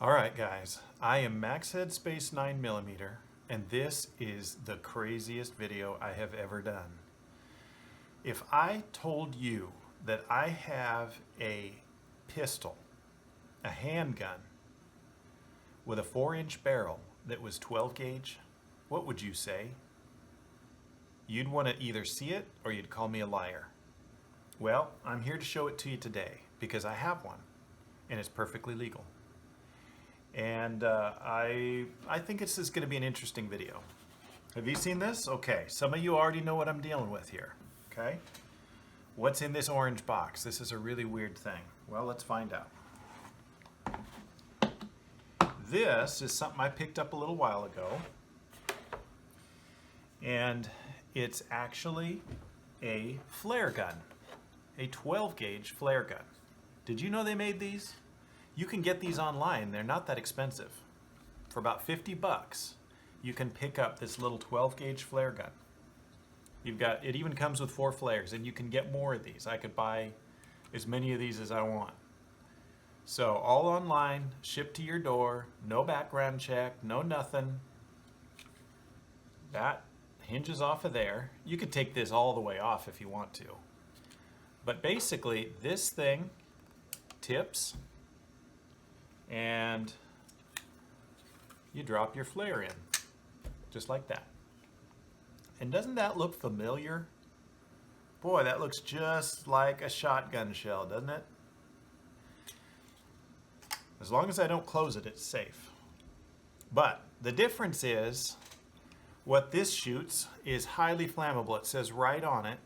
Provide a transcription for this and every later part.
All right, guys, I am Maxhead Space 9mm, and this is the craziest video I have ever done. If I told you that I have a pistol, a handgun, with a 4-inch barrel that was 12 gauge, what would you say? You'd want to either see it or you'd call me a liar. Well, I'm here to show it to you today because I have one, and it's perfectly legal. And I think this is going to be an interesting video. Have you seen this? Okay, some of you already know what I'm dealing with here. Okay, what's in this orange box? This is a really weird thing. Well, let's find out. This is something I picked up a little while ago, and it's actually a flare gun, a 12 gauge flare gun. Did you know they made these? You can get these online. They're not that expensive. For about 50 bucks, you can pick up this little 12 gauge flare gun. It even comes with 4 flares, and you can get more of these. I could buy as many of these as I want. So all online, shipped to your door, no background check, no nothing. That hinges off of there. You could take this all the way off if you want to. But basically, this thing tips, and you drop your flare in, just like that. And doesn't that look familiar? Boy, that looks just like a shotgun shell, doesn't it? As long as I don't close it, it's safe. But the difference is, what this shoots is highly flammable. It says right on it,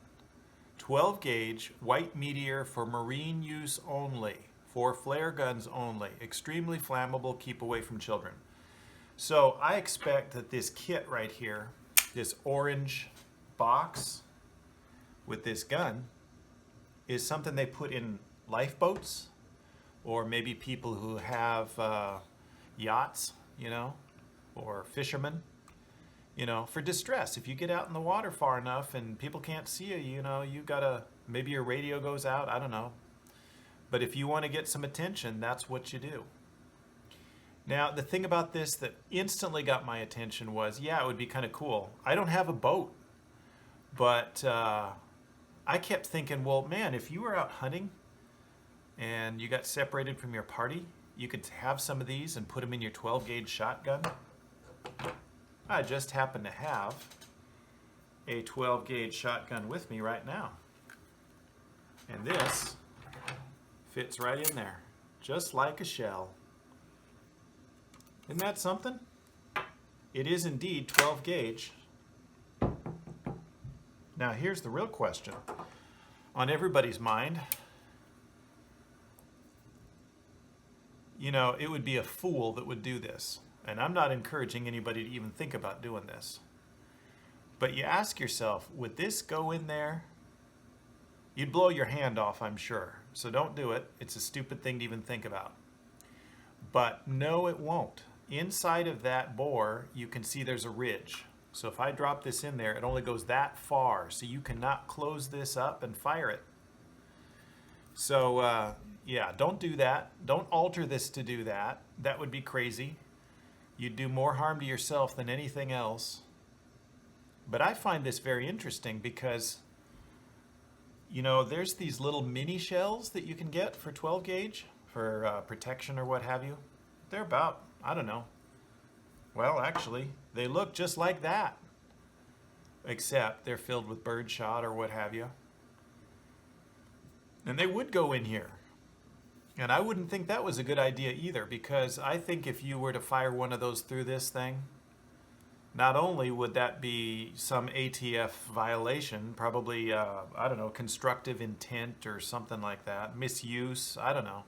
12 gauge white meteor for marine use only. For flare guns only. Extremely flammable, keep away from children. So I expect that this kit right here, this orange box with this gun, is something they put in lifeboats, or maybe people who have yachts, or fishermen, for distress. If you get out in the water far enough and people can't see you, you gotta, maybe your radio goes out, I don't know. But if you want to get some attention, that's what you do. Now, the thing about this that instantly got my attention was, yeah, it would be kind of cool. I don't have a boat, but I kept thinking, well, man, if you were out hunting and you got separated from your party, you could have some of these and put them in your 12 gauge shotgun. I just happen to have a 12 gauge shotgun with me right now. And this fits right in there, just like a shell. Isn't that something? It is indeed 12 gauge. Now here's the real question on everybody's mind. It would be a fool that would do this. And I'm not encouraging anybody to even think about doing this. But you ask yourself, would this go in there? You'd blow your hand off, I'm sure. So don't do it. It's a stupid thing to even think about. But no, it won't. Inside of that bore, you can see there's a ridge. So if I drop this in there, it only goes that far. So you cannot close this up and fire it. So yeah, don't do that. Don't alter this to do that. That would be crazy. You'd do more harm to yourself than anything else. But I find this very interesting because there's these little mini shells that you can get for 12 gauge for protection or what have you. They're about, I don't know. Well, actually, they look just like that, except they're filled with birdshot or what have you. And they would go in here. And I wouldn't think that was a good idea either, because I think if you were to fire one of those through this thing, not only would that be some ATF violation, probably, I don't know, constructive intent or something like that, misuse, I don't know.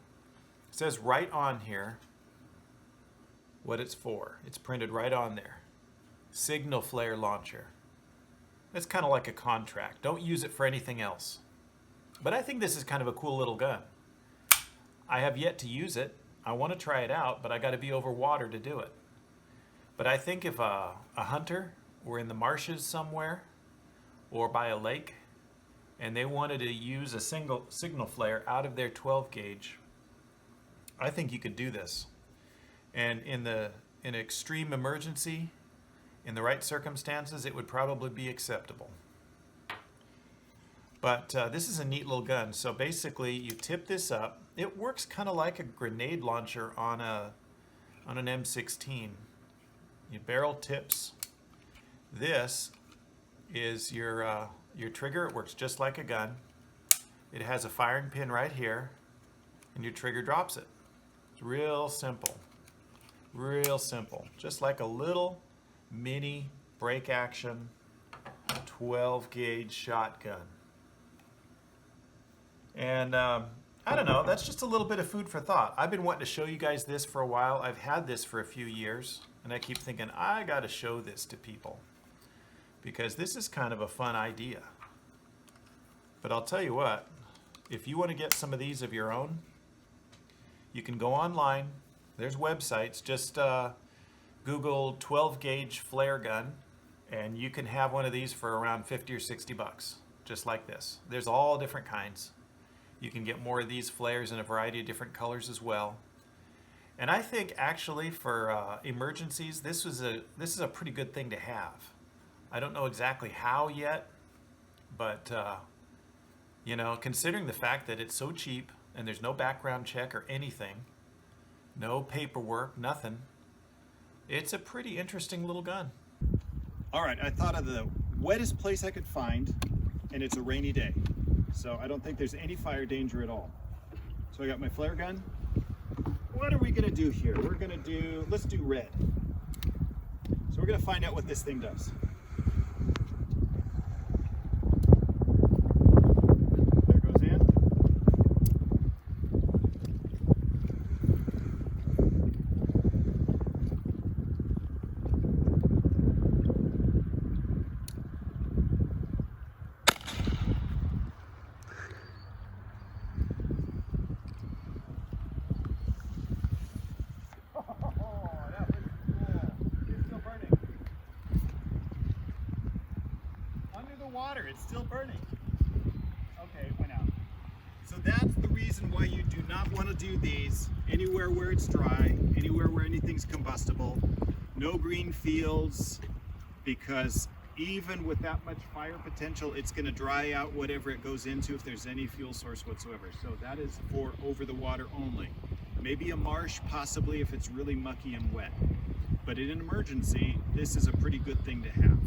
It says right on here what it's for. It's printed right on there. Signal flare launcher. It's kind of like a contract. Don't use it for anything else. But I think this is kind of a cool little gun. I have yet to use it. I want to try it out, but I got to be over water to do it. But I think if a hunter were in the marshes somewhere or by a lake and they wanted to use a single signal flare out of their 12 gauge, I think you could do this. And in an extreme emergency, in the right circumstances, it would probably be acceptable. But this is a neat little gun. So basically, you tip this up. It works kind of like a grenade launcher on an M16. Your barrel tips. This is your trigger. It works just like a gun. It has a firing pin right here, and your trigger drops it. It's real simple. Real simple. Just like a little mini break action 12 gauge shotgun. And I don't know, that's just a little bit of food for thought. I've been wanting to show you guys this for a while. I've had this for a few years, and I keep thinking, I gotta show this to people because this is kind of a fun idea. But I'll tell you what, if you want to get some of these of your own, you can go online. There's websites. Just Google 12 gauge flare gun, and you can have one of these for around 50 or 60 bucks, just like this. There's all different kinds. You can get more of these flares in a variety of different colors as well. And I think actually for emergencies, this is a pretty good thing to have. I don't know exactly how yet, but you know, considering the fact that it's so cheap and there's no background check or anything, no paperwork, nothing, it's a pretty interesting little gun. All right, I thought of the wettest place I could find, and it's a rainy day. So I don't think there's any fire danger at all. So I got my flare gun. What are we gonna do here? Let's do red. So we're gonna find out what this thing does. There goes in. Water, it's still burning. Okay, it went out. So that's the reason why you do not want to do these anywhere where it's dry, anywhere where anything's combustible. No green fields, because even with that much fire potential, it's going to dry out whatever it goes into if there's any fuel source whatsoever. So that is for over the water only. Maybe a marsh, possibly if it's really mucky and wet. But in an emergency, this is a pretty good thing to have.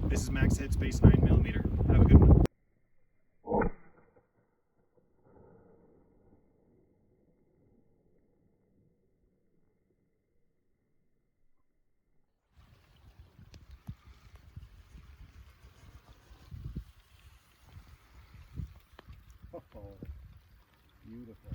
This is Max Headspace 9mm. Have a good one. Oh, beautiful.